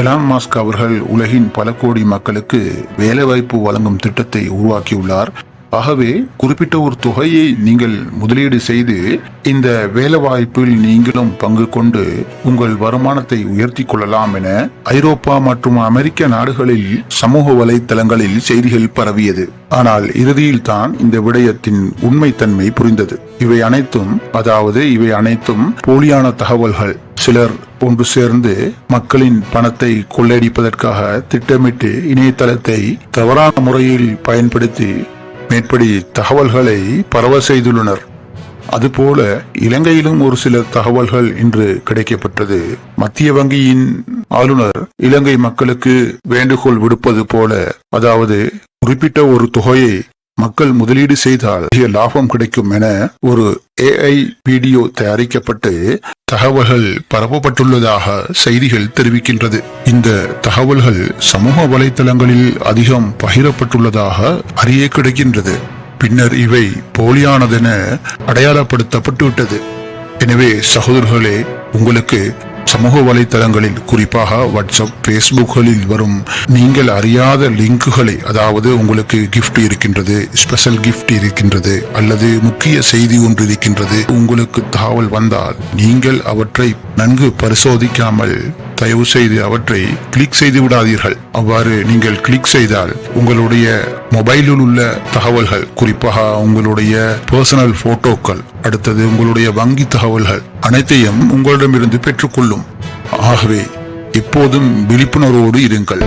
Elon Musk அவர்கள் உலகின் பல கோடி மக்களுக்கு வேலைவாய்ப்பு வழங்கும் திட்டத்தை உருவாக்கியுள்ளார். ஆகவே குறிப்பிட்ட ஒரு தொகையை நீங்கள் முதலீடு செய்து இந்த வேலைவாய்ப்பில் நீங்களும் பங்கு கொண்டு உங்கள் வருமானத்தை உயர்த்தி கொள்ளலாம் என ஐரோப்பா மற்றும் அமெரிக்க நாடுகளில் சமூக வலைத்தளங்களில் செய்திகள் பரவியது. ஆனால் இறுதியில் தான் இந்த விடயத்தின் உண்மைத்தன்மை புரிந்தது. இவை அனைத்தும் போலியான தகவல்கள். சிலர் ஒன்று சேர்ந்து மக்களின் பணத்தை கொள்ளையடிப்பதற்காக திட்டமிட்டு இணையதளத்தை தவறான முறையில் பயன்படுத்தி மேற்படி தகவல்களை பரவ செய்துள்ளனர். அதுபோல இலங்கையிலும் ஒரு சில தகவல்கள் இன்று கிடைக்கப்பட்டது. மத்திய வங்கியின் ஆளுநர் இலங்கை மக்களுக்கு வேண்டுகோள் விடுப்பது போல, அதாவது குறிப்பிட்ட ஒரு தொகையை மக்கள் முதலீடு செய்தால் அதிக லாபம் கிடைக்கும் என ஒரு AI வீடியோ தயாரிக்கப்பட்டு தகவல்கள் பரப்பப்பட்டுள்ளதாக செய்திகள் தெரிவிக்கின்றது. இந்த தகவல்கள் சமூக வலைத்தளங்களில் அதிகம் பகிரப்பட்டுள்ளதாக அறிய கிடைக்கின்றது. பின்னர் இவை போலியானதென அடையாளப்படுத்தப்பட்டுவிட்டது. எனவே சகோதரர்களே, உங்களுக்கு சமூக வலைத்தளங்களில் குறிப்பாக வாட்ஸ்அப், பேஸ்புக்களில் வரும் நீங்கள் அறியாத லிங்குகளை, அதாவது உங்களுக்கு கிஃப்ட் இருக்கின்றது, ஸ்பெஷல் கிஃப்ட் இருக்கின்றது அல்லது முக்கிய செய்தி ஒன்று இருக்கின்றது, உங்களுக்கு தகவல் வந்தால் நீங்கள் அவற்றை நன்கு பரிசோதிக்காமல் தயவு செய்து அவற்றை கிளிக் செய்து விடாதீர்கள். அவ்வாறு நீங்கள் கிளிக் செய்தால் உங்களுடைய மொபைலில் உள்ள தகவல்கள், குறிப்பாக உங்களுடைய பர்சனல் போட்டோக்கள், அடுத்தது உங்களுடைய வங்கி தகவல்கள் அனைத்தையும் உங்களிடமிருந்து பெற்றுக்கொள்ளும். ஆகவே எப்போதும் விழிப்புணர்வோடு இருங்கள்.